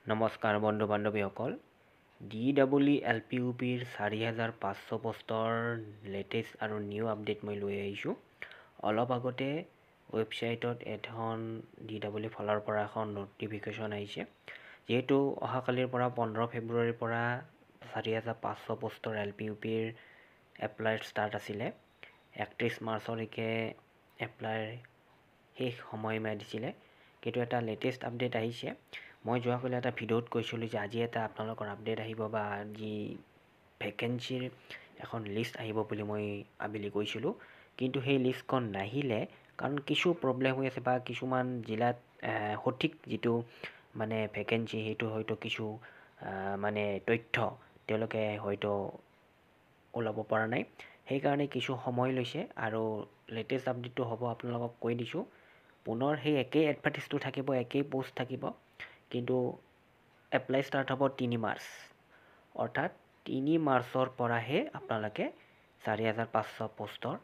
নমস্কাৰ বন্ধু বান্ধৱীসকল DEELPUPৰ 4500 পোষ্টৰ লেটেষ্ট আৰু নিউ আপডেট মই লৈ আহিছোঁ। অলপ আগতে ৱেবছাইটত এখন DEE ফালৰ পৰা এখন নটিফিকেশ্যন আহিছে, যিহেতু অহাকালিৰ পৰা 15 ফেব্ৰুৱাৰীৰ পৰা 4500 পোষ্টৰ LPUPৰ এপ্লাই ষ্টাৰ্ট আছিলে। 31 মাৰ্চলৈকে এপ্লাইৰ শেষ সময়সীমা দিছিলে, কিন্তু এটা লেটেষ্ট আপডেট আহিছে। মই যোৱাকালি এটা ভিডিঅ'ত কৈছিলোঁ যে আজি এটা আপোনালোকৰ আপডেট আহিব বা যি ভেকেঞ্চিৰ এখন লিষ্ট আহিব বুলি মই আবেলি কৈছিলোঁ, কিন্তু সেই লিষ্টখন নাহিলে কাৰণ কিছু প্ৰব্লেম হৈ আছে বা কিছুমান জিলাত সঠিক যিটো মানে ভেকেঞ্চি সেইটো হয়তো কিছু মানে তথ্য তেওঁলোকে হয়তো ওলাব পৰা নাই, সেইকাৰণে কিছু সময় লৈছে। আৰু লেটেষ্ট আপডেটটো হ'ব আপোনালোকক কৈ দিছোঁ। পুনৰ সেই একেই এডভাৰ্টাইজটো থাকিব, একেই পোষ্ট থাকিব, কিন্তু এপ্লাই ষ্টাৰ্ট হ'ব 3 মাৰ্চ, অৰ্থাৎ 3 মাৰ্চৰ পৰাহে আপোনালোকে 4500 পোষ্টৰ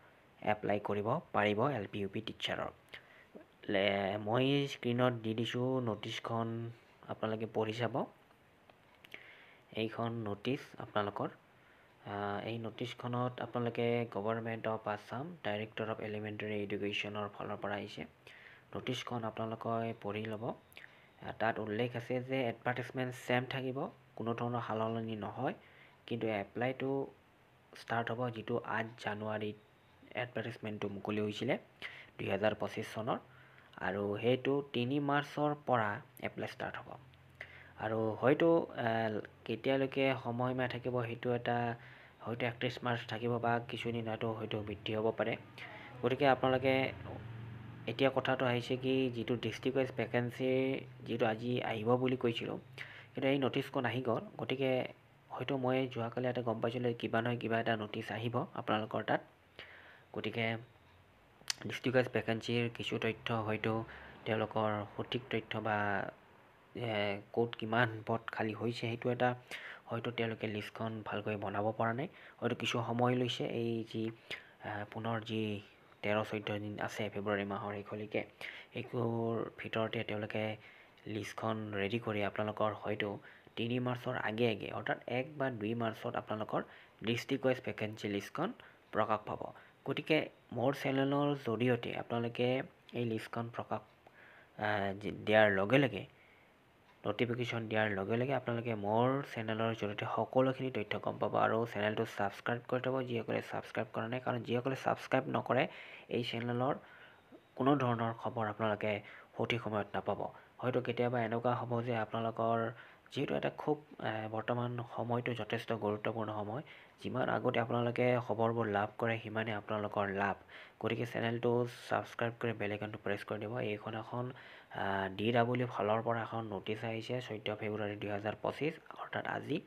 এপ্লাই কৰিব পাৰিব LPUP টিচাৰৰ। মই স্ক্ৰীণত দি দিছোঁ নটিছখন, আপোনালোকে পঢ়ি চাব। এইখন নটিছ আপোনালোকৰ, এই নটিছখনত আপোনালোকে government of Assam director of elementary এডুকেশ্যনৰ ফালৰ পৰা আহিছে। নটিছখন আপোনালোকে পঢ়ি ল'ব। তাত উল্লেখ আছে যে এডভাৰ্টাইজমেণ্ট ছেম থাকিব, কোনো ধৰণৰ সালসলনি নহয়, কিন্তু এপ্লাইটো ষ্টাৰ্ট হ'ব যিটো 8 জানুৱাৰীত এডভাৰ্টাইজমেণ্টটো মুকলি হৈছিলে 2025 চনৰ, আৰু সেইটো 3 মাৰ্চৰ পৰা এপ্লাই ষ্টাৰ্ট হ'ব। আৰু হয়তো কেতিয়ালৈকে সময়সীমা থাকিব সেইটো এটা হয়তো 31 মাৰ্চ থাকিব বা কিছুদিন হয়তো বৃদ্ধি হ'ব পাৰে। গতিকে আপোনালোকে এতিয়া কথাটো আহিছে কি, যিটো ডিষ্ট্ৰিক্ট ৱাইজ ভেকেঞ্চি যিটো আজি আহিব বুলি কৈছিলোঁ, কিন্তু এই নটিছখন আহি গ'ল। গতিকে হয়তো মই যোৱাকালি এটা গম পাইছিলোঁ কিবা নহয় কিবা এটা নটিছ আহিব আপোনালোকৰ তাত। গতিকে ডিষ্ট্ৰিক্ট ৱাইজ ভেকেঞ্চিৰ কিছু তথ্য হয়তো তেওঁলোকৰ সঠিক তথ্য বা ক'ত কিমান পদ খালী হৈছে সেইটো এটা হয়তো তেওঁলোকে লিষ্টখন ভালকৈ বনাব পৰা নাই, হয়তো কিছু সময় লৈছে। এই যি পুনৰ যি 13-14 দিন আছে ফেব্ৰুৱাৰী মাহৰ শেষলৈকে, সেইটোৰ ভিতৰতে তেওঁলোকে লিষ্টখন ৰেডি কৰি আপোনালোকৰ হয়তো 3 মাৰ্চৰ আগে অৰ্থাৎ 1 বা 2 মাৰ্চত আপোনালোকৰ ডিষ্ট্ৰিক্ট ৱাইজ ভেকেঞ্চি লিষ্টখন প্ৰকাশ পাব। গতিকে মোৰ চেনেলৰ জৰিয়তে আপোনালোকে এই লিষ্টখন প্ৰকাশ দিয়াৰ লগে লগে, নটিফিকেশ্যন দিয়াৰ লগে লগে আপোনালোকে মোৰ চেনেলৰ জৰিয়তে সকলোখিনি তথ্য গম পাব। আৰু চেনেলটো ছাবস্ক্ৰাইব কৰি থ'ব যিসকলে ছাবস্ক্ৰাইব কৰা নাই, কাৰণ যিসকলে ছাবস্ক্ৰাইব নকৰে এই চেনেলৰ কোনো ধৰণৰ খবৰ আপোনালোকে সঠিক সময়ত নাপাব। হয়তো কেতিয়াবা এনেকুৱা হ'ব যে আপোনালোকৰ যিহেতু এটা খুব বৰ্তমান সময়টো যথেষ্ট গুৰুত্বপূৰ্ণ সময়, যিমান আগতে আপোনালোকে খবৰবোৰ লাভ কৰে সিমানে আপোনালোকৰ লাভ। গতিকে চেনেলটো ছাবস্ক্ৰাইব কৰি বেল আইকনটো প্ৰেছ কৰি দিব। এইখন এখন DEE ফালৰ পৰা এখন নটিছ আহিছে 14 ফেব্ৰুৱাৰী 2025, অৰ্থাৎ আজি।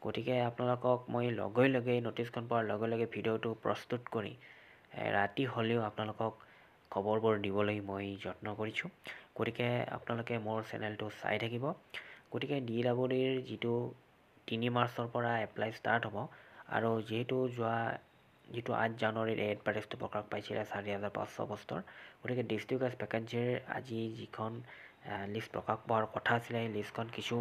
গতিকে আপোনালোকক মই লগে লগে নটিছখন পোৱাৰ লগে লগে ভিডিঅ'টো প্ৰস্তুত কৰি ৰাতি হ'লেও আপোনালোকক খবৰবোৰ দিবলৈ মই যত্ন কৰিছোঁ। গতিকে আপোনালোকে মোৰ চেনেলটো চাই থাকিব। গতিকে DEEৰ যিটো 3 মাৰ্চৰ পৰা এপ্লাই ষ্টাৰ্ট হ'ব, আৰু যিহেতু যিটো 8 জানুৱাৰীৰ এডভাৰ্টাইজটো প্ৰকাশ পাইছিলে 4500 পোষ্টৰ, গতিকে ডিষ্ট্ৰিক্ট ৱাইজ ভেকেঞ্চিৰ আজি যিখন লিষ্ট প্ৰকাশ পোৱাৰ কথা আছিলে, সেই লিষ্টখন কিছু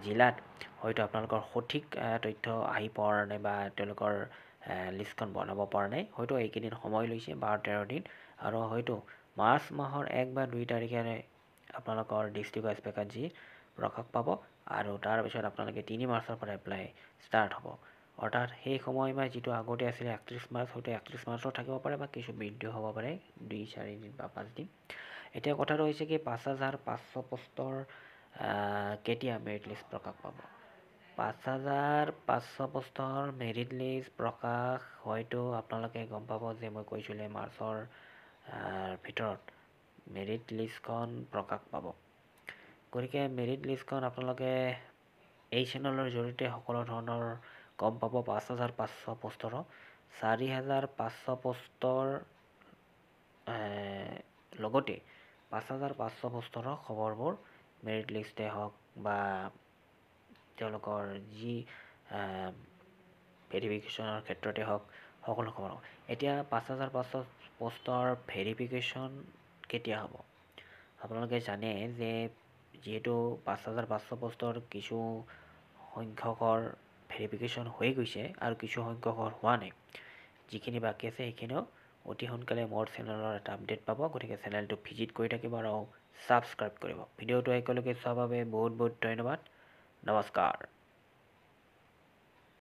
জিলাত হয়তো আপোনালোকৰ সঠিক তথ্য আহি পৰা নাই বা তেওঁলোকৰ লিষ্টখন বনাব পৰা নাই, হয়তো এইকেইদিন সময় লৈছে 12-13 দিন, আৰু হয়তো মাৰ্চ মাহৰ 1 বা 2 তাৰিখে আপোনালোকৰ ডিষ্ট্ৰিক্ট ৱাইজ ভেকেঞ্চি প্ৰকাশ পাব, আৰু তাৰপিছত আপোনালোকে 3 মাৰ্চৰ পৰা এপ্লাই ষ্টাৰ্ট হ'ব। অৰ্থাৎ সেই সময়সীমা যিটো আগতে আছিলে 31 মাৰ্চ, হয়তো 31 মাৰ্চত থাকিব পাৰে বা কিছু বৃদ্ধি হ'ব পাৰে 2-4 দিন বা 5 দিন। এতিয়া কথাটো হৈছে কি 5500 পোষ্টৰ কেতিয়া মেৰিট লিষ্ট প্ৰকাশ পাব? 5500 পোষ্টৰ মেৰিট লিষ্ট প্ৰকাশ হয়তো আপোনালোকে গম পাব যে মই কৈছিলোঁ মাৰ্চৰ ভিতৰত মেৰিট লিষ্টখন প্ৰকাশ পাব। গতিকে মেৰিট লিষ্টখন আপোনালোকে এই চেনেলৰ জৰিয়তে সকলো ধৰণৰ গম পাব। 5500 পোষ্টৰো 4500 পোষ্টৰ লগতে 5500 পোষ্টৰো খবৰবোৰ মেৰিট লিষ্টে হওক বা তেওঁলোকৰ যি ভেৰিফিকেশ্যনৰ ক্ষেত্ৰতে হওক সকলো খবৰ হ'ব। এতিয়া 5500 পোষ্টৰ ভেৰিফিকেশ্যন কেতিয়া হ'ব? আপোনালোকে জানে যে যিহেতু 5,500 পোষ্টৰ কিছু সংখ্যকৰ ভেৰিফিকেশ্যন হৈ গৈছে আৰু কিছু সংখ্যকৰ হোৱা নাই, যিখিনি বাকী আছে সেইখিনিও অতি সোনকালে মোৰ চেনেলৰ এটা আপডেট পাব। গতিকে চেনেলটো ভিজিট কৰি থাকিব আৰু ছাবস্ক্ৰাইব কৰিব। ভিডিঅ'টো একেলগে চোৱাৰ বাবে বহুত বহুত ধন্যবাদ। নমস্কাৰ।